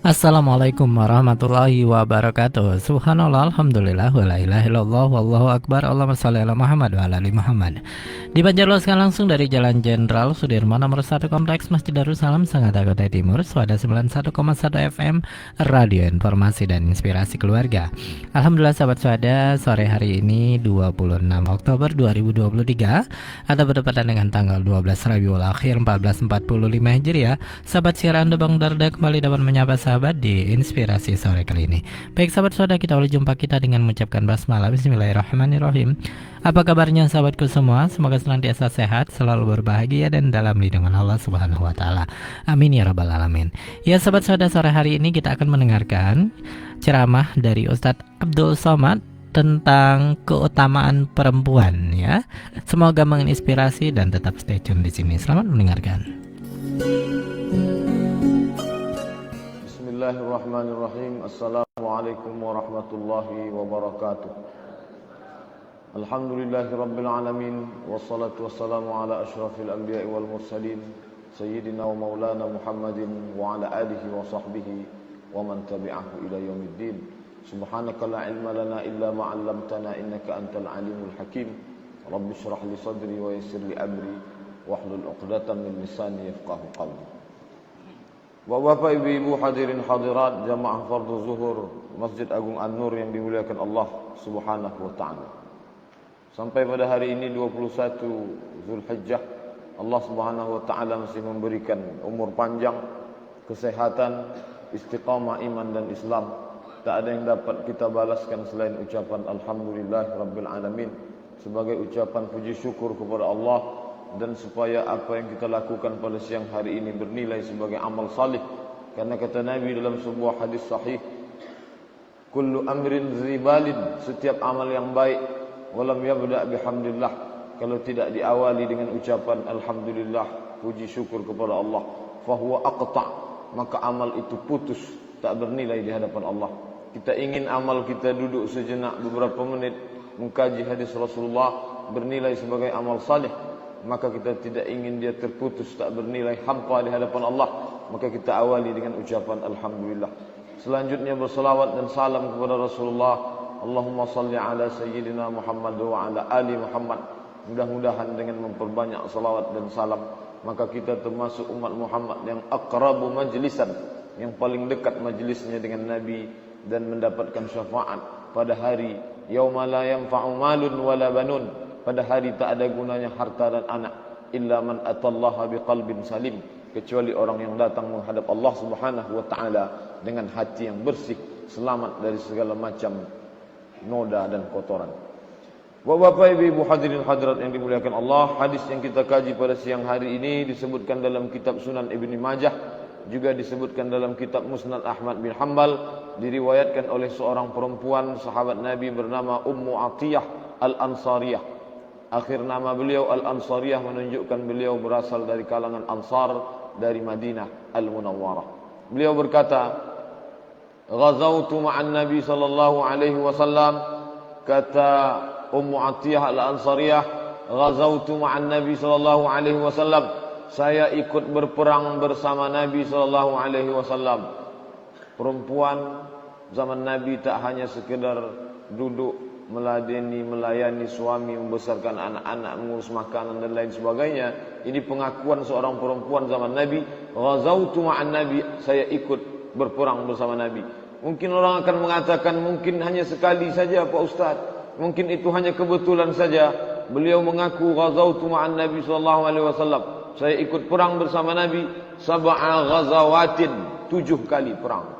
Assalamualaikum warahmatullahi wabarakatuh. Subhanallah, alhamdulillah, wa la ilaha illallah, wallahu akbar. Allahumma shalli ala Muhammad wa ala ali Muhammad. Dipancarloskan langsung dari Jalan Jenderal Sudirman nomor 1 Kompleks Masjid Darussalam, Sangatta Kota Timur, Suada 91,1 FM, Radio Informasi dan Inspirasi Keluarga. Alhamdulillah sahabat Suada, sore hari ini 26 Oktober 2023 atau bertepatan dengan tanggal 12 Rabiul Akhir 1445 Hijriah. Sahabat siaran Bang Darda kembali dapat menyapa sahabat di Inspirasi sore kali ini. Baik sahabat saudara, kita boleh jumpa kita dengan mengucapkan basmalah. Bismillahirrahmanirrahim. Apa kabarnya sahabatku semua? Semoga senantiasa sehat, selalu berbahagia dan dalam lindungan Allah Subhanahu wa taala. Amin ya rabbal alamin. Ya sahabat saudara, sore hari ini kita akan mendengarkan ceramah dari Ustadz Abdul Somad tentang keutamaan perempuan ya. Semoga menginspirasi dan tetap stay tune di sini. Selamat mendengarkan. Bismillahirrahmanirrahim. Assalamualaikum warahmatullahi wabarakatuh. Alhamdulillahirabbil alamin, wassalatu wassalamu ala asyrafil anbiya'i wal mursalin sayyidina wa maulana Muhammadin wa ala alihi wa sahbihi wa man tabi'ahu ila yaumiddin. Subhanaka la ilma lana illa ma 'allamtana innaka antal alimul hakim. Rabbi shrah li sadri wa yassir li amri wahlul 'uqdatam min lisani yafqahu qawli. Bapak, ibu-ibu, hadirin hadirat jamaah fardu zuhur Masjid Agung An-Nur yang dimuliakan Allah Subhanahu wa taala. Sampai pada hari ini 21 Zulhijjah, Allah Subhanahu wa taala masih memberikan umur panjang, kesehatan, istiqamah iman dan Islam. Tak ada yang dapat kita balaskan selain ucapan alhamdulillah rabbil alamin, sebagai ucapan puji syukur kepada Allah, dan supaya apa yang kita lakukan pada siang hari ini bernilai sebagai amal salih. Karena kata Nabi dalam sebuah hadis sahih, kullu amrin zibalin, setiap amal yang baik, walam yabda bihamdillah, kalau tidak diawali dengan ucapan alhamdulillah, puji syukur kepada Allah, fahuwa aqta', maka amal itu putus, tak bernilai di hadapan Allah. Kita ingin amal kita duduk sejenak beberapa menit mengkaji hadis Rasulullah bernilai sebagai amal salih, maka kita tidak ingin dia terputus, tak bernilai, hampa di hadapan Allah, maka kita awali dengan ucapan alhamdulillah. Selanjutnya berselawat dan salam kepada Rasulullah. Allahumma salli ala sayyidina Muhammad wa ala ali Muhammad. Mudah-mudahan dengan memperbanyak salawat dan salam, maka kita termasuk umat Muhammad yang aqrabu majlisan, yang paling dekat majlisnya dengan Nabi, dan mendapatkan syafaat pada hari yauma la yanfa'u malun wala banun, pada hari tak ada gunanya harta dan anak, illa man atallaha biqalbin salim, kecuali orang yang datang menghadap Allah Subhanahu wa taala dengan hati yang bersih, selamat dari segala macam noda dan kotoran. Bapak, ibu, hadirin hadirat yang dimuliakan Allah, hadis yang kita kaji pada siang hari ini disebutkan dalam kitab Sunan Ibnu Majah, juga disebutkan dalam kitab Musnad Ahmad bin Hanbal, diriwayatkan oleh seorang perempuan sahabat Nabi bernama Ummu Atiyah Al-Ansariyah. Akhir nama beliau Al-Ansariyah menunjukkan beliau berasal dari kalangan Ansar dari Madinah Al-Munawwarah. Beliau berkata, "Ghazawtu ma'an Nabi sallallahu alaihi wasallam." Kata Ummu Atiyah Al-Ansariyah, "Ghazawtu ma'an Nabi sallallahu alaihi wasallam." Saya ikut berperang bersama Nabi sallallahu alaihi wasallam. Perempuan zaman Nabi tak hanya sekedar duduk melayani suami, membesarkan anak-anak, mengurus makanan dan lain sebagainya. Ini pengakuan seorang perempuan zaman Nabi. Ghazawtu ma'an Nabi, saya ikut berperang bersama Nabi. Mungkin orang akan mengatakan, mungkin hanya sekali saja Pak Ustaz, mungkin itu hanya kebetulan saja. Beliau mengaku ghazawtu ma'an Nabi sallallahu alaihi wasallam, saya ikut perang bersama Nabi sab'a ghazawatin, 7 kali perang.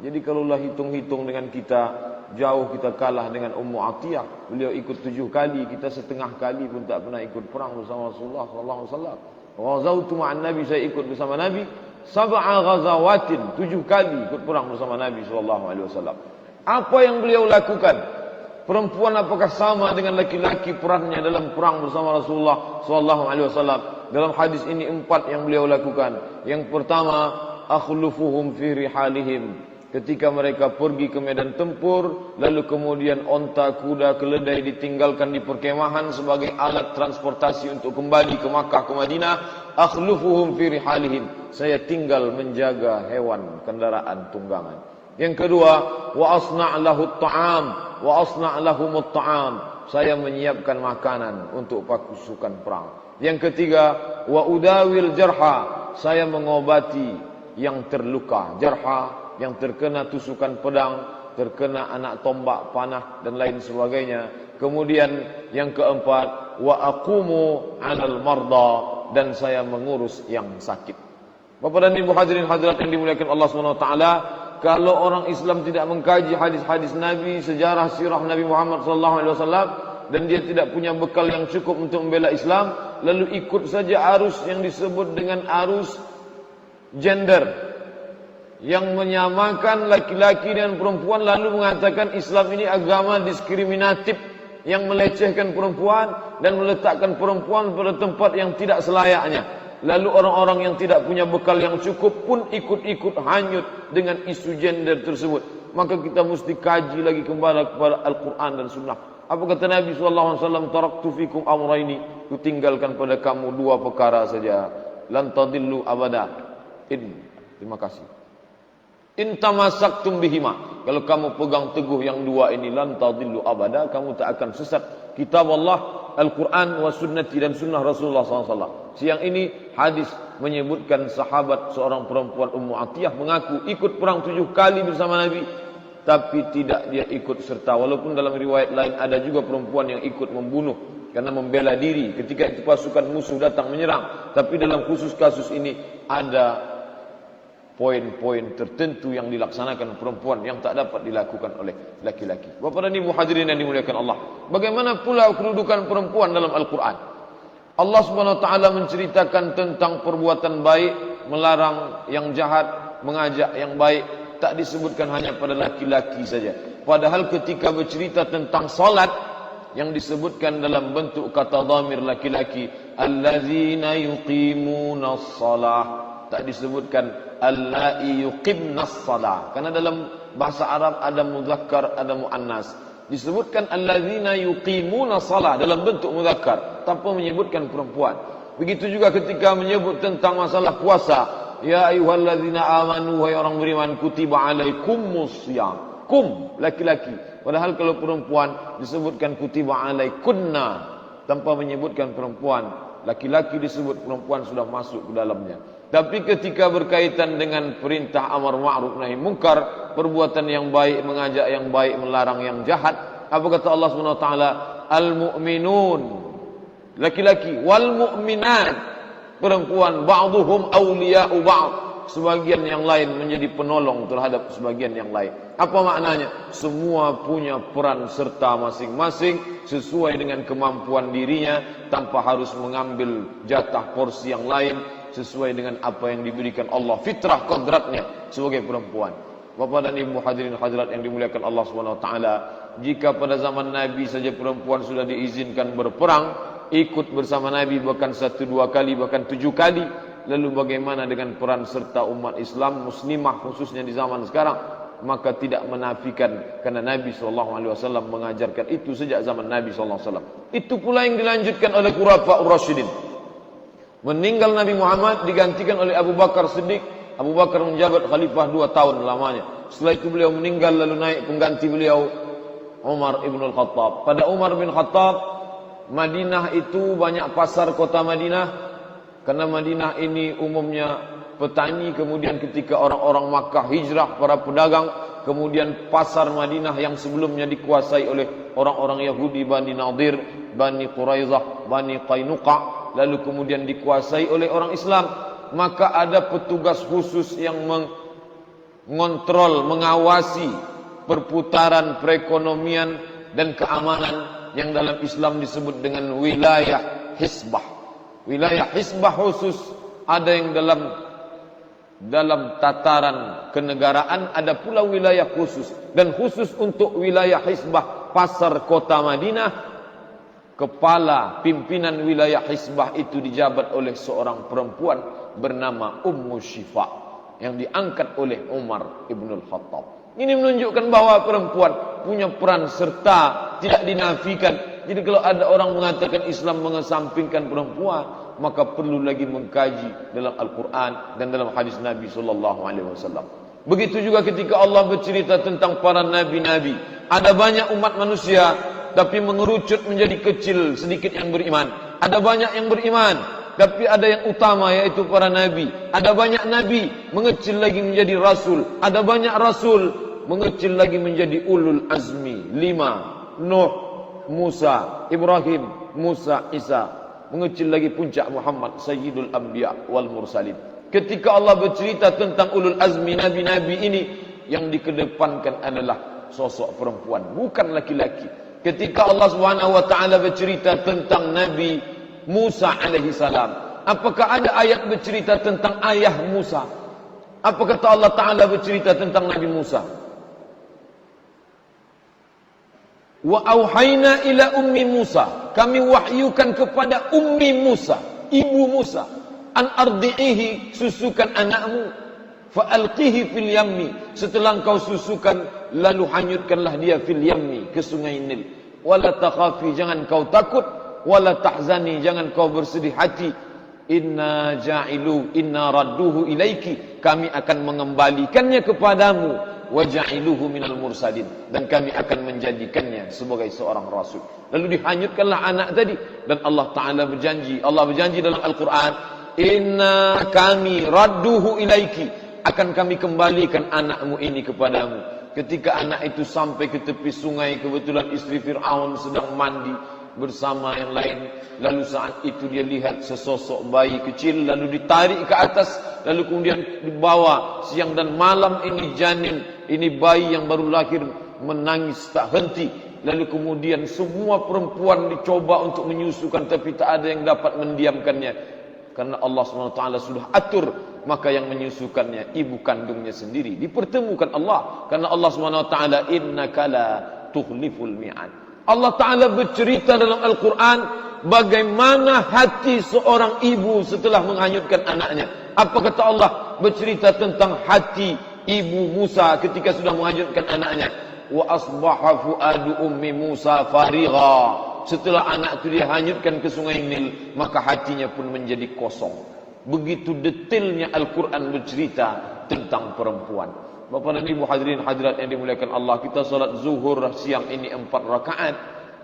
Jadi kalaulah hitung-hitung dengan kita, jauh kita kalah dengan Ummu Atiyah. Beliau ikut 7 kali, kita setengah kali pun tak pernah ikut perang bersama Rasulullah sallallahu alaihi wasallam. Ghazawtu ma'an Nabi, saya ikut bersama Nabi sab'a ghazawatin, 7 kali ikut perang bersama Nabi sallallahu alaihi wasallam. Apa yang beliau lakukan? Perempuan apakah sama dengan laki-laki perannya dalam perang bersama Rasulullah sallallahu alaihi wasallam? Dalam hadis ini 4 yang beliau lakukan. Yang pertama, akhlufuhum fi rihalihim. ketika mereka pergi ke medan tempur, lalu kemudian onta, kuda, keledai ditinggalkan di perkemahan sebagai alat transportasi untuk kembali ke Makkah, ke Madinah. Akhlufuhum fi rihalihim, saya tinggal menjaga hewan kendaraan tunggangan. Yang kedua, wa asna' lahu at-ta'am wa asna' lahum at-ta'am, saya menyiapkan makanan untuk pasukan perang. Yang ketiga, wa udawil jarha, saya mengobati yang terluka. Jarha yang terkena tusukan pedang, terkena anak tombak, panah dan lain sebagainya. Kemudian yang keempat, wa aqumu 'alal marda, dan saya mengurus yang sakit. Bapak dan Ibu hadirin hadirat yang dimuliakan Allah Subhanahu wa taala, kalau orang Islam tidak mengkaji hadis-hadis Nabi, sejarah sirah Nabi Muhammad sallallahu alaihi wasallam, dan dia tidak punya bekal yang cukup untuk membela Islam, lalu ikut saja arus yang disebut dengan arus gender, yang menyamakan laki-laki dan perempuan, lalu mengatakan Islam ini agama diskriminatif yang melecehkan perempuan dan meletakkan perempuan pada tempat yang tidak selayaknya. Lalu orang-orang yang tidak punya bekal yang cukup pun ikut-ikut hanyut dengan isu gender tersebut. Maka kita mesti kaji lagi kembali kepada Al-Quran dan Sunnah. Apa kata Nabi SAW? Taraktu fikum amraini, ku tinggalkan pada kamu dua perkara saja. Lan tadillu abada. Terima kasih. In tamassaktum bihima, kalau kamu pegang teguh yang dua ini, lan tadillu abada, kamu tak akan sesat. Kitab Allah, Al-Quran wa sunnati, dan sunnah Rasulullah SAW. Siang ini hadis menyebutkan sahabat seorang perempuan Ummu Atiyah mengaku ikut perang 7 kali bersama Nabi, tapi tidak dia ikut serta. Walaupun dalam riwayat lain ada juga perempuan yang ikut membunuh karena membela diri ketika itu pasukan musuh datang menyerang. Tapi dalam khusus kasus ini ada poin-poin tertentu yang dilaksanakan perempuan yang tak dapat dilakukan oleh laki-laki. Bapak dan Ibu hadirin yang dimuliakan Allah, bagaimana pula kedudukan perempuan dalam Al-Quran? Allah Subhanahu wa taala menceritakan tentang perbuatan baik, melarang yang jahat, mengajak yang baik. Tak disebutkan hanya pada laki-laki saja. Padahal ketika bercerita tentang salat, yang disebutkan dalam bentuk kata dhamir laki-laki, allazina yuqimunas salah, tak disebutkan allai yuqimnas salah, karena dalam bahasa Arab ada mudzakkar, ada muannas. Disebutkan allazina yuqimunas salah dalam bentuk mudzakkar tanpa menyebutkan perempuan. Begitu juga ketika menyebut tentang masalah puasa, ya ayyuhallazina amanu, wahai orang beriman, kutiba alaikumus shiyam. Kum, laki-laki. Padahal kalau perempuan disebutkan kutiba alaikunna tanpa menyebutkan perempuan. Laki-laki disebut, perempuan sudah masuk ke dalamnya. Tapi ketika berkaitan dengan perintah amar ma'ruf nahi munkar, perbuatan yang baik, mengajak yang baik, melarang yang jahat, apa kata Allah Subhanahu wa taala? Al-mu'minun, laki-laki, wal mu'minat, perempuan, ba'dhuhum awliya'u ba'd, sebagian yang lain menjadi penolong terhadap sebagian yang lain. Apa maknanya? Semua punya peran serta masing-masing sesuai dengan kemampuan dirinya, tanpa harus mengambil jatah porsi yang lain, sesuai dengan apa yang diberikan Allah, fitrah kodratnya sebagai perempuan. Bapak dan Ibu hadirin hadirat yang dimuliakan Allah Subhanahu wa taala, jika pada zaman Nabi saja perempuan sudah diizinkan berperang, ikut bersama Nabi bahkan 1-2 kali, bahkan 7 kali, lalu bagaimana dengan peran serta umat Islam muslimah khususnya di zaman sekarang? Maka tidak menafikan, karena Nabi SAW mengajarkan itu sejak zaman Nabi SAW. Itu pula yang dilanjutkan oleh Khulafaur Rasyidin. Meninggal Nabi Muhammad, digantikan oleh Abu Bakar Siddiq. Abu Bakar menjabat khalifah 2 tahun lamanya. Setelah itu beliau meninggal, lalu naik pengganti beliau Umar ibn al-Khattab. Pada Umar bin Khattab, Madinah itu banyak pasar kota Madinah, karena Madinah ini umumnya petani. Kemudian ketika orang-orang Makkah hijrah, para pedagang, kemudian pasar Madinah yang sebelumnya dikuasai oleh orang-orang Yahudi, Bani Nadir, Bani Quraizah, Bani Qainuqa, lalu kemudian dikuasai oleh orang Islam. Maka ada petugas khusus yang mengontrol, mengawasi perputaran perekonomian dan keamanan yang dalam Islam disebut dengan wilayah hisbah. Wilayah hisbah khusus, ada yang dalam tataran kenegaraan, ada pula wilayah khusus. Dan khusus untuk wilayah hisbah pasar kota Madinah, kepala pimpinan wilayah hisbah itu dijabat oleh seorang perempuan bernama Ummu Syifa. yang diangkat oleh Umar Ibnul Khattab. Ini menunjukkan bahwa perempuan punya peran serta tidak dinafikan. Jadi kalau ada orang mengatakan Islam mengesampingkan perempuan, maka perlu lagi mengkaji dalam Al-Quran dan dalam hadis Nabi SAW. Begitu juga ketika Allah bercerita tentang para nabi-nabi. Ada banyak umat manusia, tapi mengerucut menjadi kecil sedikit yang beriman. Ada banyak yang beriman, tapi ada yang utama yaitu para nabi. Ada banyak nabi mengecil lagi menjadi rasul. Ada banyak rasul mengecil lagi menjadi ulul azmi. 5 Nuh, Musa, Ibrahim, Musa, Isa. Mengecil lagi puncak Muhammad Sayyidul Anbiya wal Mursalin. Ketika Allah bercerita tentang ulul azmi nabi-nabi ini, yang dikedepankan adalah sosok perempuan, bukan laki-laki. Ketika Allah Subhanahu wa taala bercerita tentang Nabi Musa alaihi salam, apakah ada ayat bercerita tentang ayah Musa? Apa kata Allah taala bercerita tentang Nabi Musa? Wa auhayna ila ummi Musa, kami wahyukan kepada ummi Musa, ibu Musa, an ardi'ihi, susukan anakmu, fa alqihi fil yammi, setelah engkau susukan lalu hanyutkanlah dia fil yammi, ke sungai Nil. Wala takhafi, jangan kau takut, wala tahzani, jangan kau bersedih hati. Inna radduhu ilaiki, kami akan mengembalikannya kepadamu. Waja'iluhu minal mursalin, dan kami akan menjadikannya sebagai seorang rasul. Lalu dihanyutkanlah anak tadi, dan Allah Ta'ala berjanji, Allah berjanji dalam Al-Quran, inna kami radduhu ilaiki, akan kami kembalikan anakmu ini kepadamu. Ketika anak itu sampai ke tepi sungai, kebetulan istri Fir'aun sedang mandi bersama yang lain. Lalu saat itu dia lihat sesosok bayi kecil, lalu ditarik ke atas, lalu kemudian dibawa siang dan malam. Ini janin, ini bayi yang baru lahir, menangis tak henti. Lalu kemudian semua perempuan dicoba untuk menyusukan, tapi tak ada yang dapat mendiamkannya, karena Allah SWT sudah atur. Maka yang menyusukannya ibu kandungnya sendiri. Dipertemukan Allah, karena Allah SWT innaka la tukhliful mi'ad. Allah Ta'ala bercerita dalam Al-Quran bagaimana hati seorang ibu setelah menghanyutkan anaknya. Apa kata Allah? Bercerita tentang hati ibu Musa ketika sudah menghanyutkan anaknya. Wa asbaha fuadu ummi Musa farigha. Setelah anak itu dihanyutkan ke sungai Nil, maka hatinya pun menjadi kosong. Begitu detailnya Al-Quran bercerita tentang perempuan. Bapak dan Ibu hadirin hadirat yang dimuliakan Allah, kita salat zuhur siang ini 4 rakaat,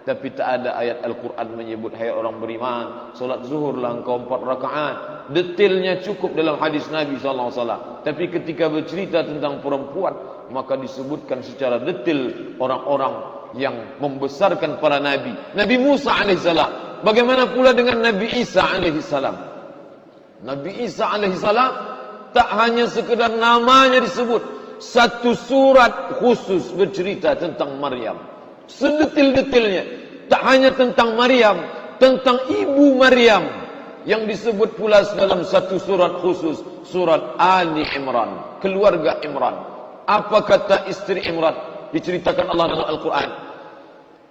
tapi tak ada ayat Al-Quran menyebut hai orang beriman, salat zuhurlah engkau 4 rakaat. Detailnya cukup dalam hadis Nabi SAW. Tapi ketika bercerita tentang perempuan, maka disebutkan secara detail orang-orang yang membesarkan para nabi. Nabi Musa alaihissalam, bagaimana pula dengan Nabi Isa alaihissalam? Nabi Isa alaihissalam tak hanya sekedar namanya disebut, satu surat khusus bercerita tentang Maryam, sedetil-detilnya. Tak hanya tentang Maryam, tentang ibu Maryam yang disebut pula dalam satu surat khusus, surat Ali Imran, keluarga Imran. Apa kata istri Imran? Diceritakan Allah dalam Al-Quran.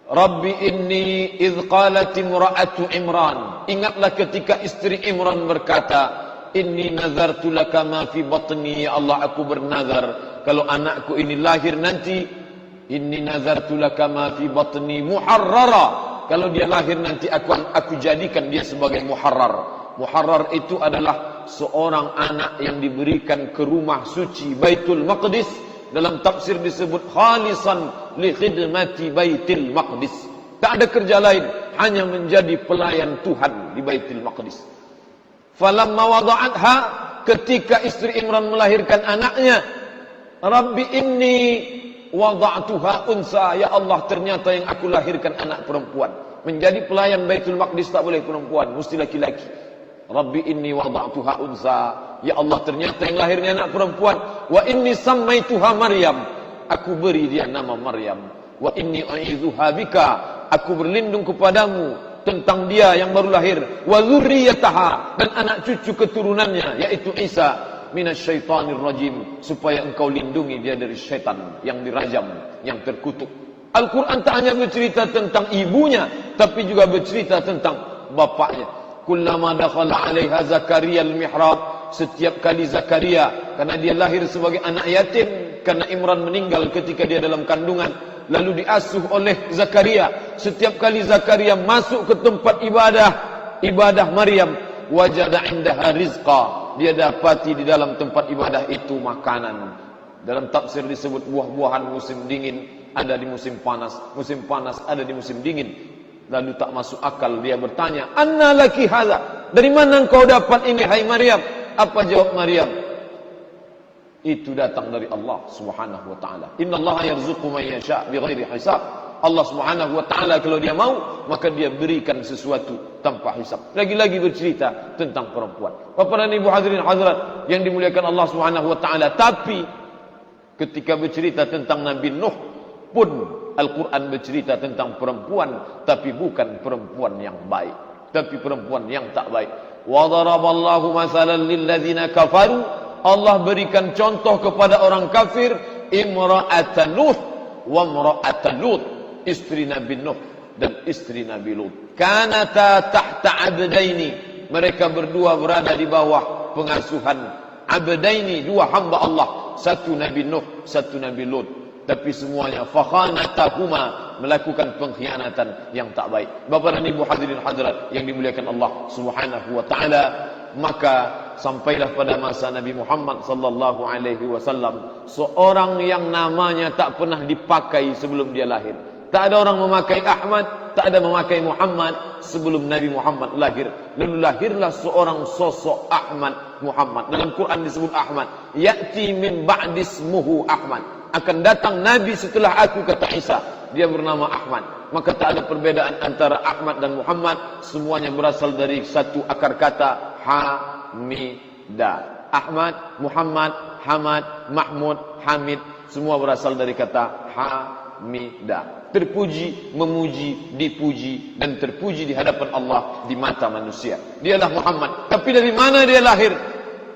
Rabbi inni idh qalat imra'atu Imran. Ingatlah ketika istri Imran berkata, inni nazartu laka ma fi batni, ya Allah, aku bernazar kalau anakku ini lahir nanti, inni nazartu laka ma fi batni muharrara, kalau dia lahir nanti aku jadikan dia sebagai muharrar. Muharrar itu adalah seorang anak yang diberikan ke rumah suci Baitul Maqdis. Dalam tafsir disebut khalisan li khidmati Baitul Maqdis. Tak ada kerja lain, hanya menjadi pelayan Tuhan di Baitul Maqdis. Falamma wada'atha, ketika istri Imran melahirkan anaknya, Rabbi inni wada'tuha unsa, ya Allah, ternyata yang aku lahirkan anak perempuan. Menjadi pelayan Baitul Maqdis tak boleh perempuan, mesti laki-laki. Rabbi inni wada'tuha unsa, ya Allah, ternyata yang lahirnya anak perempuan. Wa inni sammaituha Maryam, aku beri dia nama Maryam. Wa inni u'idzuha bika, aku berlindung kepadamu tentang dia yang baru lahir. Wa dzurriyyataha, dan anak cucu keturunannya yaitu Isa, minasyaitonir rajim, supaya engkau lindungi dia dari syaitan yang dirajam, yang terkutuk. Al-Quran tak hanya bercerita tentang ibunya, tapi juga bercerita tentang bapaknya. Kullama dakhala 'alaiha Zakaria al-mihrab, setiap kali Zakaria, karena dia lahir sebagai anak yatim, karena Imran meninggal ketika dia dalam kandungan, lalu diasuh oleh Zakaria. Setiap kali Zakaria masuk ke tempat ibadah Maryam, wajada indaha rizqa, dia dapati di dalam tempat ibadah itu makanan. Dalam tafsir disebut buah-buahan musim dingin ada di musim panas ada di musim dingin. Lalu tak masuk akal, dia bertanya, "Anna laki hadza?" Dari mana engkau dapat ini, hai Maryam? Apa jawab Maryam? Itu datang dari Allah Subhanahu wa taala. Innallaha yarzuqu man yasha' bighairi hisab. Allah Subhanahu wa taala kalau dia mau, maka dia berikan sesuatu tanpa hisab. Lagi-lagi bercerita tentang perempuan. Bapak dan Ibu hadirin hadirat yang dimuliakan Allah Subhanahu wa taala, tapi ketika bercerita tentang Nabi Nuh pun Al-Quran bercerita tentang perempuan, tapi bukan perempuan yang baik, tapi perempuan yang tak baik. Wa daraballahu mathalan lilladzina kafaru, Allah berikan contoh kepada orang kafir, imra'atan Nuh wa imra'atan Lut, istri Nabi Nuh dan istri Nabi Lut. Kanata tahta abdaini, mereka berdua berada di bawah pengasuhan abdaini, dua hamba Allah, satu Nabi Nuh, satu Nabi Lut. Tapi semuanya fakhanatahuma, melakukan pengkhianatan yang tak baik. Bapak dan Ibu hadirin hadirat yang dimuliakan Allah Subhanahu wa taala, maka sampailah pada masa Nabi Muhammad sallallahu alaihi wasallam seorang yang namanya tak pernah dipakai sebelum dia lahir. Tak ada orang memakai Ahmad, tak ada memakai Muhammad sebelum Nabi Muhammad lahir. Lalu lahirlah seorang sosok Ahmad Muhammad. Dalam Quran disebut Ahmad. Ya'ti min ba'di ismuhu Ahmad. Akan datang Nabi setelah aku, kata Isa. Dia bernama Ahmad. Maka tak ada perbedaan antara Ahmad dan Muhammad. Semuanya berasal dari satu akar kata Hamidah. Ahmad, Muhammad, Hamad, Mahmud, Hamid, semua berasal dari kata Hamidah. Terpuji, memuji, dipuji dan terpuji di hadapan Allah di mata manusia. Dialah Muhammad. Tapi dari mana dia lahir?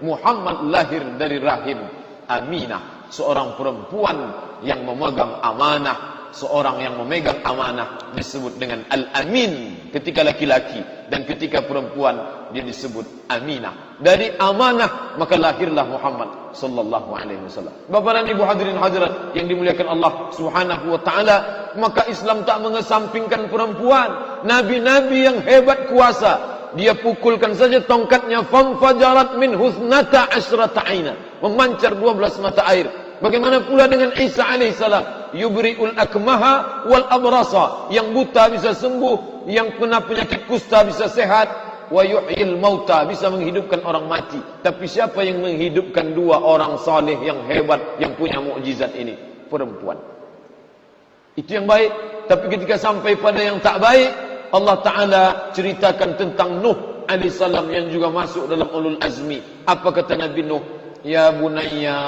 Muhammad lahir dari rahim Aminah, seorang perempuan yang memegang amanah. Seorang yang memegang amanah disebut dengan Al-Amin ketika laki-laki, dan ketika perempuan dia disebut Aminah. Dari amanah maka lahirlah Muhammad sallallahu alaihi wasallam. Bapak dan Ibu hadirin hadirat yang dimuliakan Allah Subhanahu wa taala, maka Islam tak mengesampingkan perempuan. Nabi-nabi yang hebat kuasa, dia pukulkan saja tongkatnya, famfajarat min husnata asyrata aina, memancar 12 mata air. Bagaimana pula dengan Isa alaihissalam, yubri'ul akmaha wal abrasa, yang buta bisa sembuh, yang kena penyakit kusta bisa sehat, wa yuhyil mauta, bisa menghidupkan orang mati. Tapi siapa yang menghidupkan dua orang saleh yang hebat, yang punya mukjizat ini? Perempuan. Itu yang baik. Tapi ketika sampai pada yang tak baik, Allah Ta'ala ceritakan tentang Nuh alaihissalam yang juga masuk dalam ulul azmi. Apa kata Nabi Nuh? Ya bunayya,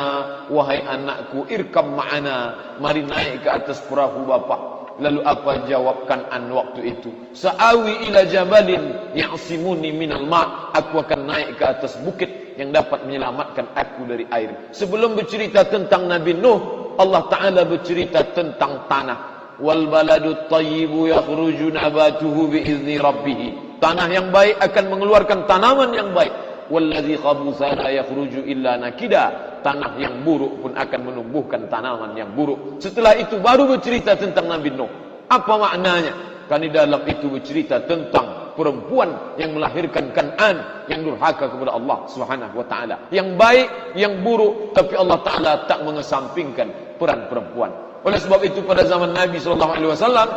wahai anakku, irkam ma'ana, mari naik ke atas perahu bapa. Lalu apa jawab Kan'an waktu itu? Sa'awi ila jabalin ya'simuni minal ma', aku akan naik ke atas bukit yang dapat menyelamatkan aku dari air. Sebelum bercerita tentang Nabi Nuh, Allah Ta'ala bercerita tentang tanah. Wal baladut tayyibu yakhruju nabatuhu biizni rabbih. Tanah yang baik akan mengeluarkan tanaman yang baik. Walladzi khabutha la yakhruju illa nakida. Tanah yang buruk pun akan menumbuhkan tanaman yang buruk. Setelah itu baru bercerita tentang Nabi Nuh. Apa maknanya? Kan di dalam itu bercerita tentang perempuan yang melahirkan Kan'an, yang durhaka kepada Allah Subhanahu wa taala. Yang baik, yang buruk, tapi Allah Taala tak mengesampingkan peran perempuan. Oleh sebab itu pada zaman Nabi sallallahu alaihi wasallam,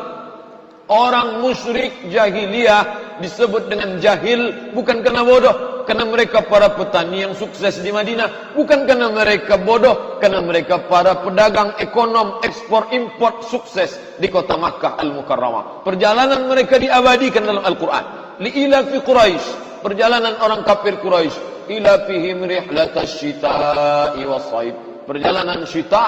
orang musyrik jahiliyah disebut dengan jahil bukan karena bodoh, karena mereka para petani yang sukses di Madinah, bukan karena mereka bodoh, karena mereka para pedagang ekonom ekspor import sukses di kota Makkah Al-Mukarramah. Perjalanan mereka diabadikan dalam Al-Quran. Li'ila fi Quraisy, perjalanan orang kafir Quraisy, ila fihim rihlatash shita'i was-shaib. Perjalanan syita,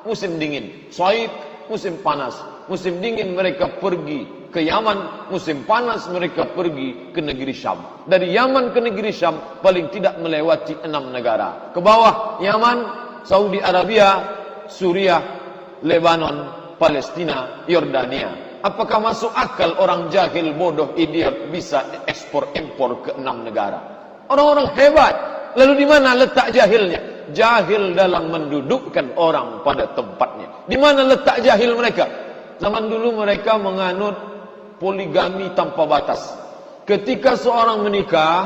musim dingin, shaib, musim panas. Musim dingin mereka pergi ke Yaman, musim panas mereka pergi ke negeri Syam. Dari Yaman ke negeri Syam paling tidak melewati 6 negara. Ke bawah Yaman, Saudi Arabia, Suriah, Lebanon, Palestina, Yordania. Apakah masuk akal orang jahil bodoh idiot bisa ekspor impor ke 6 negara? Orang-orang hebat Lalu di mana letak jahilnya? Jahil dalam mendudukkan orang pada tempatnya. Di mana letak jahil mereka? Zaman dulu mereka menganut poligami tanpa batas. Ketika seorang menikah,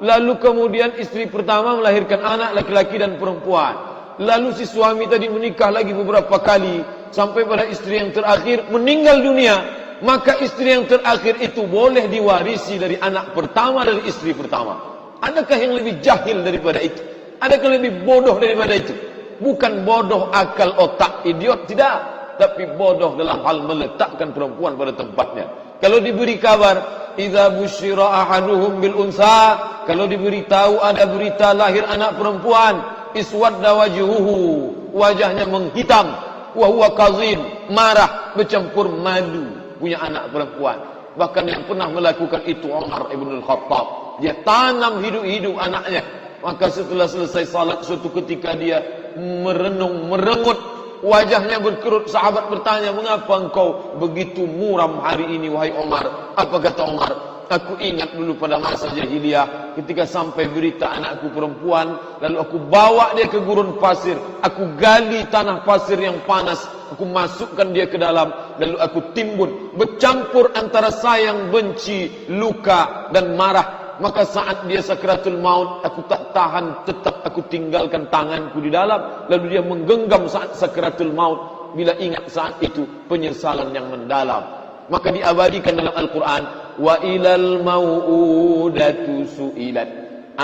lalu kemudian istri pertama melahirkan anak laki-laki dan perempuan. Lalu si suami tadi menikah lagi beberapa kali sampai pada istri yang terakhir meninggal dunia. Maka istri yang terakhir itu boleh diwarisi dari anak pertama dari istri pertama. Adakah yang lebih jahil daripada itu? Adakah lebih bodoh daripada itu? Bukan bodoh akal otak idiot, tidak, tapi bodoh dalam hal meletakkan perempuan pada tempatnya. Kalau diberi kabar, idza busyira ahaduhum bil unsa, kalau diberitahu ada berita lahir anak perempuan, iswadda wajhuhu, wajahnya menghitam, wa huwa kazim, marah, bercampur malu, punya anak perempuan. Bahkan yang pernah melakukan itu Umar ibn al-Khattab. Dia tanam hidup-hidup anaknya. Maka setelah selesai salat, suatu ketika dia merenung, merengut, wajahnya berkerut. Sahabat bertanya, mengapa engkau begitu muram hari ini wahai Umar? Apa kata Umar? Aku ingat dulu pada masa jahiliyah, ketika sampai berita anakku perempuan, lalu aku bawa dia ke gurun pasir, aku gali tanah pasir yang panas, aku masukkan dia ke dalam, lalu aku timbun, bercampur antara sayang, benci, luka dan marah. Maka saat dia sakratul maut, aku tak tahan, tetap aku tinggalkan tanganku di dalam. Lalu dia menggenggam saat sakratul maut. Bila ingat saat itu, penyesalan yang mendalam. Maka diabadikan dalam Al-Quran, wa ilal mau'udatu su'ilat.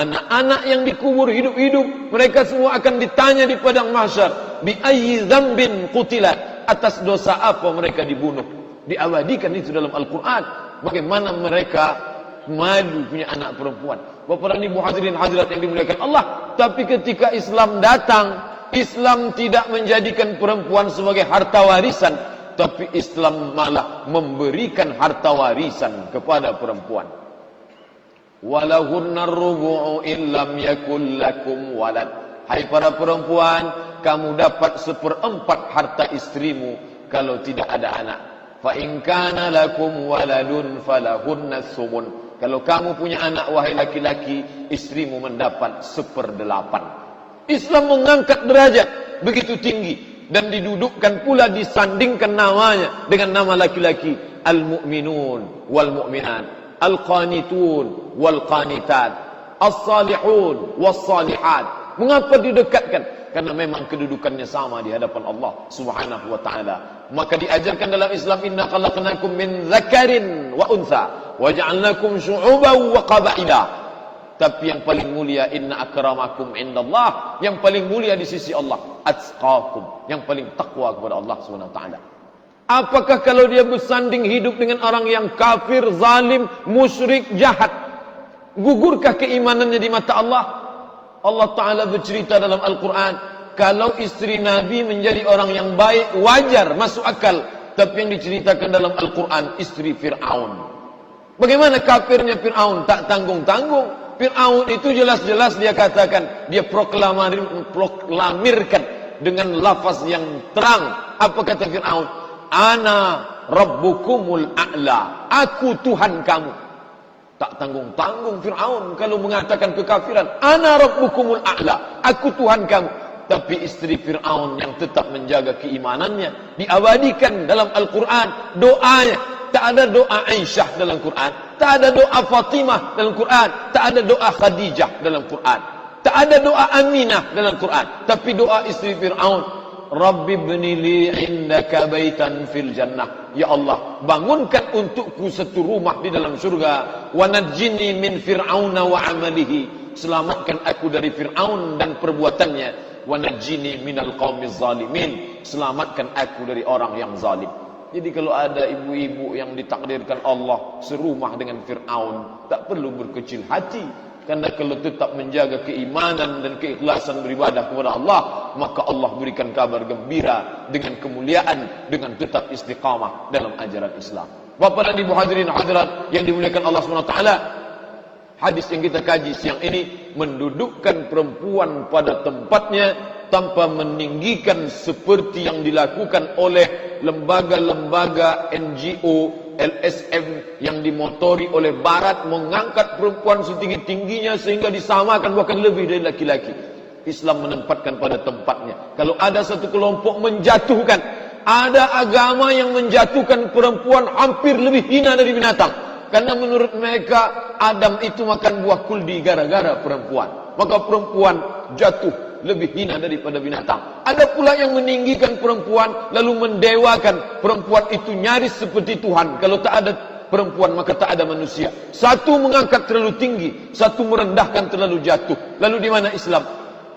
Anak-anak yang dikubur hidup-hidup, mereka semua akan ditanya di padang mahsyar, bi ayyi dzambin qutilat, atas dosa apa mereka dibunuh. Diabadikan itu dalam Al-Quran. Bagaimana mereka malu punya anak perempuan. Bapak dan Ibu hadirin hadirat yang dimuliakan Allah. Tapi ketika Islam datang, Islam tidak menjadikan perempuan sebagai harta warisan, tapi Islam malah memberikan harta warisan kepada perempuan. Walahunnar rubu'u illam yakul lakum walad. Hai para perempuan, kamu dapat 1/4 harta istrimu kalau tidak ada anak. Fa in kana lakum waladun falahunnas sumun. Kalau kamu punya anak wahai laki-laki, istrimu mendapat 1/8. Islam mengangkat derajat begitu tinggi dan didudukkan pula, disandingkan namanya dengan nama laki-laki, al-mu'minun wal mu'minat, al-qanitun wal qanitat, as-salihun was salihat. Mengapa didekatkan? Karena memang kedudukannya sama di hadapan Allah Subhanahu wa taala. Maka diajarkan dalam Islam, inna khalaqnakum min dzakarin wa untha wa ja'alnakum syu'uban wa qabaila. Tapi yang paling mulia, inna akramakum indallah, yang paling mulia di sisi Allah, atqakum, yang paling takwa kepada Allah Subhanahu wa taala. Apakah kalau dia bersanding hidup dengan orang yang kafir, zalim, musyrik, jahat, gugurkah keimanannya di mata Allah? Allah Ta'ala bercerita dalam Al-Quran, kalau istri Nabi menjadi orang yang baik, wajar, masuk akal. Tapi yang diceritakan dalam Al-Quran, istri Fir'aun. Bagaimana kafirnya Fir'aun? Tak tanggung-tanggung. Fir'aun itu jelas-jelas dia katakan, dia proklamirkan dengan lafaz yang terang. Apa kata Fir'aun? Ana rabbukumul a'la. Aku Tuhan kamu. Tak tanggung-tanggung Fir'aun kalau mengatakan kekafiran. Ana rabbukumul a'la, aku Tuhan kamu. Tapi istri Fir'aun yang tetap menjaga keimanannya diabadikan dalam Al-Quran. Doanya, tak ada doa Aisyah dalam Quran, tak ada doa Fatimah dalam Quran, tak ada doa Khadijah dalam Quran, tak ada doa Aminah dalam Quran. Tapi doa istri Fir'aun, Rabbi ibni li indaka baitan fil jannah. Ya Allah, bangunkan untukku satu rumah di dalam surga. Wa najjini min fir'auna wa amalihi. Selamatkan aku dari Fir'aun dan perbuatannya. Wa najjini minal qaumiz zalimin. Selamatkan aku dari orang yang zalim. Jadi kalau ada ibu-ibu yang ditakdirkan Allah serumah dengan Fir'aun, tak perlu berkecil hati. Karena kalau tetap menjaga keimanan dan keikhlasan beribadah kepada Allah, maka Allah berikan kabar gembira dengan kemuliaan, dengan tetap istiqamah dalam ajaran Islam. Bapak dan Ibu hadirin hadirat yang dimuliakan Allah SWT, hadis yang kita kaji siang ini mendudukkan perempuan pada tempatnya tanpa meninggikan seperti yang dilakukan oleh lembaga-lembaga NGO LSM yang dimotori oleh Barat mengangkat perempuan setinggi-tingginya sehingga disamakan bahkan lebih dari laki-laki. Islam menempatkan pada tempatnya. Kalau ada satu kelompok menjatuhkan, ada agama yang menjatuhkan perempuan hampir lebih hina dari binatang. Karena menurut mereka Adam itu makan buah kuldi gara-gara perempuan. Maka perempuan jatuh lebih hina daripada binatang. Ada pula yang meninggikan perempuan lalu mendewakan perempuan itu nyaris seperti Tuhan. Kalau tak ada perempuan maka tak ada manusia. Satu mengangkat terlalu tinggi, satu merendahkan terlalu jatuh. Lalu di mana Islam?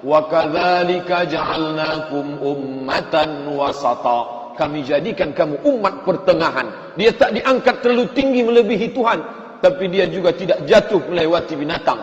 Wa kadzalika ja'alnakum ummatan wasata. Kami jadikan kamu umat pertengahan. Dia tak diangkat terlalu tinggi melebihi Tuhan, tapi dia juga tidak jatuh melewati binatang.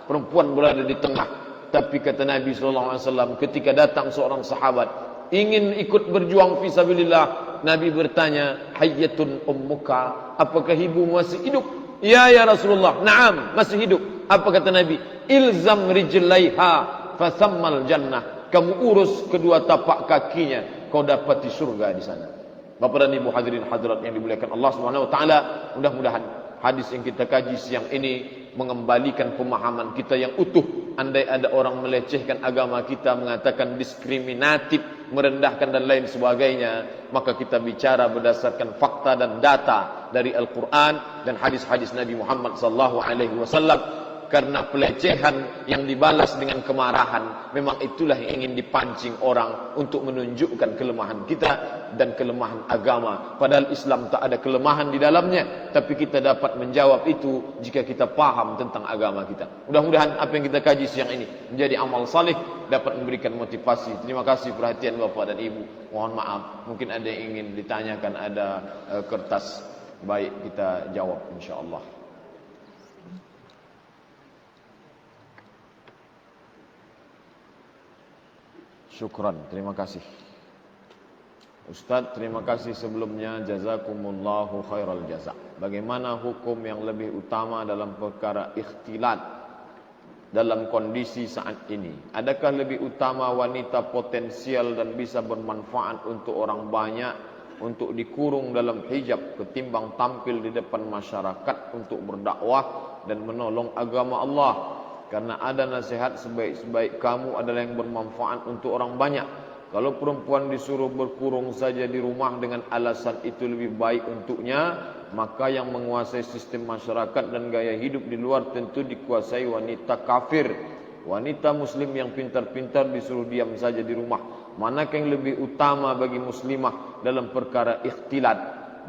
Perempuan berada di tengah. Tapi kata Nabi SAW, ketika datang seorang sahabat ingin ikut berjuang fisabilillah, Nabi bertanya, hayyatun ummuka, apakah ibumu masih hidup? Ya Rasulullah, na'am, masih hidup. Apa kata Nabi? Ilzam rijlaiha fasammal jannah. Kamu urus kedua tapak kakinya, kau dapati surga di sana. Bapak dan Ibu hadirin hadirat yang dimuliakan Allah Subhanahu wa taala, mudah-mudahan hadis yang kita kaji siang ini mengembalikan pemahaman kita yang utuh. Andai ada orang melecehkan agama kita, mengatakan diskriminatif, merendahkan dan lain sebagainya, maka kita bicara berdasarkan fakta dan data dari Al-Quran dan hadis-hadis Nabi Muhammad SAW. Karena pelecehan yang dibalas dengan kemarahan, memang itulah yang ingin dipancing orang untuk menunjukkan kelemahan kita dan kelemahan agama. Padahal Islam tak ada kelemahan di dalamnya, tapi kita dapat menjawab itu jika kita paham tentang agama kita. Mudah-mudahan apa yang kita kaji siang ini menjadi amal saleh, dapat memberikan motivasi. Terima kasih perhatian Bapak dan Ibu. Mohon maaf, mungkin ada yang ingin ditanyakan, ada kertas, baik kita jawab insyaAllah. Syukran, terima kasih Ustaz, terima kasih sebelumnya. Jazakumullahu khairal jaza. Bagaimana hukum yang lebih utama dalam perkara ikhtilat dalam kondisi saat ini? Adakah lebih utama wanita potensial dan bisa bermanfaat untuk orang banyak untuk dikurung dalam hijab ketimbang tampil di depan masyarakat untuk berdakwah dan menolong agama Allah? Karena ada nasihat sebaik-sebaik kamu adalah yang bermanfaat untuk orang banyak. Kalau perempuan disuruh berkurung saja di rumah dengan alasan itu lebih baik untuknya, maka yang menguasai sistem masyarakat dan gaya hidup di luar tentu dikuasai wanita kafir. Wanita muslim yang pintar-pintar disuruh diam saja di rumah. Manakah yang lebih utama bagi muslimah dalam perkara ikhtilat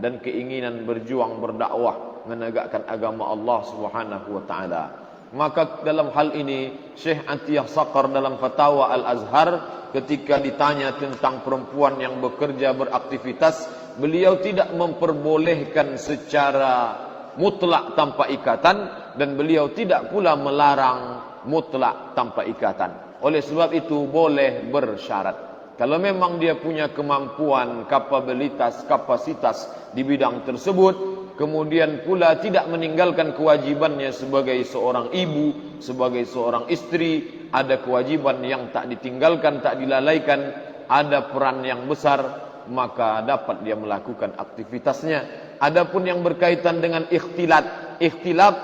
dan keinginan berjuang berdakwah menegakkan agama Allah Subhanahu wa taala? Maka dalam hal ini Syekh Atiyah Saqar dalam Fatwa Al-Azhar ketika ditanya tentang perempuan yang bekerja beraktivitas, beliau tidak memperbolehkan secara mutlak tanpa ikatan, dan beliau tidak pula melarang mutlak tanpa ikatan. Oleh sebab itu boleh bersyarat. Kalau memang dia punya kemampuan, kapasitas di bidang tersebut, kemudian pula tidak meninggalkan kewajibannya sebagai seorang ibu, sebagai seorang istri, ada kewajiban yang tak ditinggalkan, tak dilalaikan, ada peran yang besar, maka dapat dia melakukan aktivitasnya. Adapun yang berkaitan dengan ikhtilat,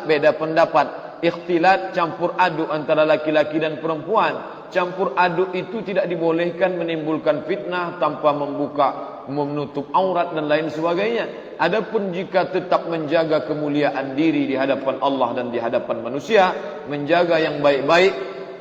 beda pendapat. Ikhtilat campur aduk antara laki-laki dan perempuan. Campur aduk itu tidak dibolehkan, menimbulkan fitnah tanpa menutup aurat dan lain sebagainya. Adapun jika tetap menjaga kemuliaan diri di hadapan Allah dan di hadapan manusia, menjaga yang baik-baik,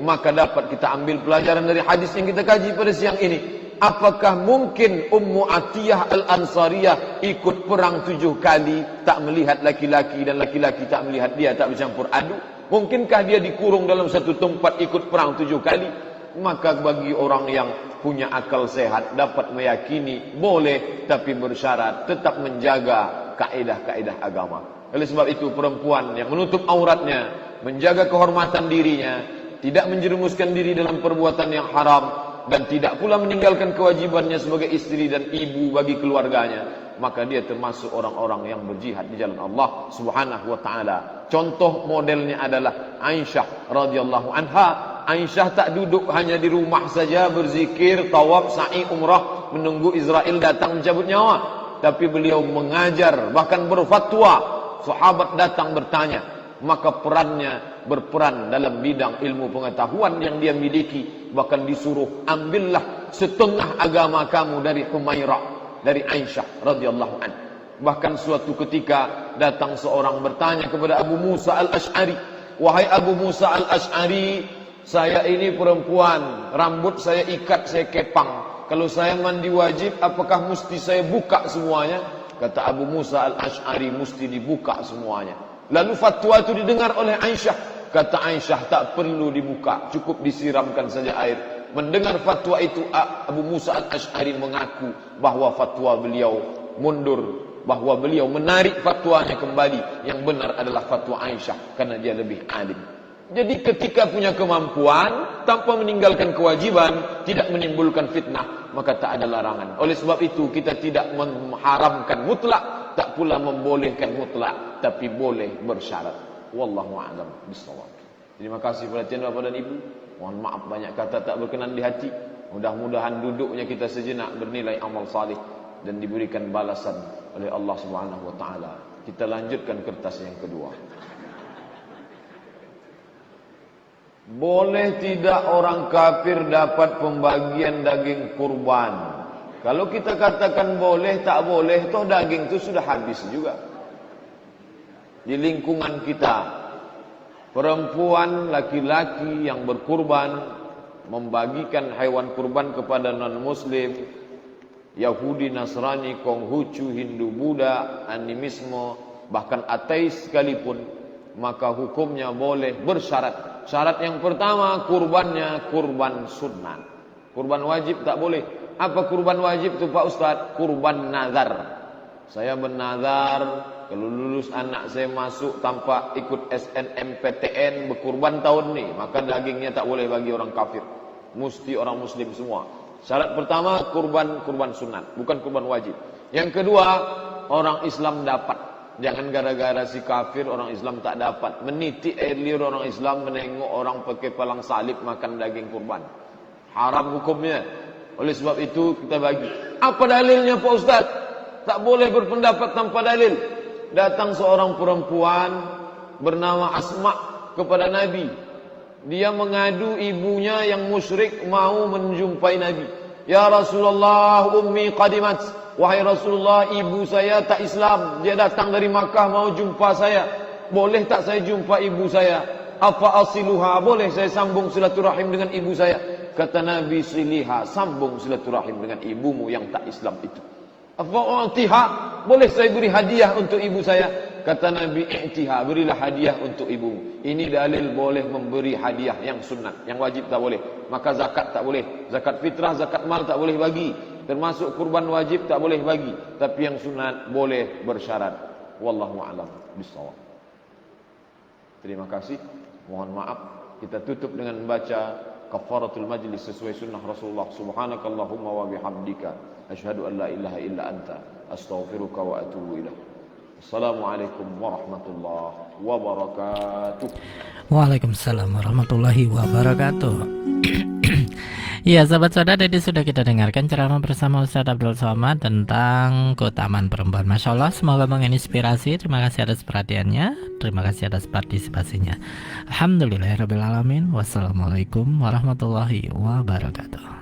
maka dapat kita ambil pelajaran dari hadis yang kita kaji pada siang ini. Apakah mungkin Ummu Atiyah Al-Ansariyah ikut perang 7 kali tak melihat laki-laki dan laki-laki tak melihat dia, tak bercampur aduk? Mungkinkah dia dikurung dalam satu tempat ikut perang 7 kali? Maka bagi orang yang punya akal sehat dapat meyakini boleh, tapi bersyarat tetap menjaga kaedah-kaedah agama. Oleh sebab itu perempuan yang menutup auratnya, menjaga kehormatan dirinya, tidak menjerumuskan diri dalam perbuatan yang haram, dan tidak pula meninggalkan kewajibannya sebagai istri dan ibu bagi keluarganya, maka dia termasuk orang-orang yang berjihad di jalan Allah Subhanahu wa taala. Contoh modelnya adalah Aisyah radhiyallahu anha. Aisyah tak duduk hanya di rumah saja berzikir, tawaf, sa'i, umrah, menunggu Israel datang mencabut nyawa. tapi beliau mengajar, bahkan berfatwa. Sahabat datang bertanya, maka perannya berperan dalam bidang ilmu pengetahuan yang dia miliki. Bahkan disuruh, ambillah setengah agama kamu dari Humairah, dari Aisyah radhiyallahu anha. Bahkan suatu ketika datang seorang bertanya kepada Abu Musa al-Ash'ari, wahai Abu Musa al-Ash'ari, saya ini perempuan, rambut saya ikat, saya kepang. Kalau saya mandi wajib, apakah mesti saya buka semuanya? Kata Abu Musa al-Ash'ari, mesti dibuka semuanya. Lalu fatwa itu didengar oleh Aisyah. Kata Aisyah, tak perlu dibuka, cukup disiramkan saja air. Mendengar fatwa itu, Abu Musa al-Ash'ari mengaku bahwa fatwa beliau mundur, bahwa beliau menarik fatwanya kembali. Yang benar adalah fatwa Aisyah, karena dia lebih alim. Jadi ketika punya kemampuan, tanpa meninggalkan kewajiban, tidak menimbulkan fitnah, maka tak ada larangan. Oleh sebab itu, kita tidak mengharamkan mutlak, tak pula membolehkan mutlak, tapi boleh bersyarat. Wallahu a'lam bishawab. Terima kasih perhatian Bapak dan Ibu. Mohon maaf banyak kata tak berkenan di hati. Mudah-mudahan duduknya kita sejenak bernilai amal salih dan diberikan balasan oleh Allah Subhanahu wa taala. Kita lanjutkan kertas yang kedua. Boleh tidak orang kafir dapat pembagian daging kurban? Kalau kita katakan boleh, tak boleh, toh daging itu sudah habis juga. Di lingkungan kita, perempuan, laki-laki yang berkurban, membagikan hewan kurban kepada non-muslim, Yahudi, Nasrani, Konghucu, Hindu, Buddha, animisme, bahkan ateis sekalipun, maka hukumnya boleh bersyarat. Syarat yang pertama, kurbannya kurban sunnah. Kurban wajib tak boleh. Apa kurban wajib itu Pak Ustadz? Kurban nazar. Saya bernazar, kalau lulus anak saya masuk tanpa ikut SNMPTN berkurban tahun ini, maka dagingnya tak boleh bagi orang kafir. Mesti orang muslim semua. Syarat pertama, kurban sunat, bukan kurban wajib. Yang kedua, orang Islam dapat. Jangan gara-gara si kafir orang Islam tak dapat. Menitik air liur orang Islam, menengok orang pakai palang salib makan daging kurban. Haram hukumnya. Oleh sebab itu kita bagi. Apa dalilnya Pak Ustaz? Tak boleh berpendapat tanpa dalil. Datang seorang perempuan bernama Asma kepada Nabi. Dia mengadu ibunya yang musyrik mau menjumpai Nabi. Ya Rasulullah, ummi qadimat. Wahai Rasulullah, ibu saya tak Islam. Dia datang dari Makkah mau jumpa saya. Boleh tak saya jumpa ibu saya? Apa asiluha? Boleh saya sambung silaturahim dengan ibu saya? Kata Nabi, siliha, sambung silaturahim dengan ibumu yang tak Islam itu. Apa i'tiha? Boleh saya beri hadiah untuk ibu saya? Kata Nabi, i'tiha, berilah hadiah untuk ibumu. Ini dalil boleh memberi hadiah yang sunat. Yang wajib tak boleh. Maka zakat tak boleh. Zakat fitrah, zakat mal tak boleh bagi. Termasuk kurban wajib tak boleh bagi. Tapi yang sunat boleh bersyarat. Wallahu a'lam bishawab. Terima kasih. Mohon maaf. Kita tutup dengan membaca kafaratul majlis sesuai sunnah Rasulullah. Subhanakallahumma wa bihamdika asyhadu an la ilaha illa anta astaghfiruka wa atubu ilaik. Assalamualaikum warahmatullahi wabarakatuh. Waalaikumsalam warahmatullahi wabarakatuh. Ya sahabat saudara, tadi sudah kita dengarkan ceramah bersama Ustaz Abdul Somad tentang keutamaan perempuan. Masya Allah, semoga menginspirasi. Terima kasih atas perhatiannya, terima kasih atas partisipasinya. Alhamdulillahirrabbilalamin. Wassalamualaikum warahmatullahi wabarakatuh.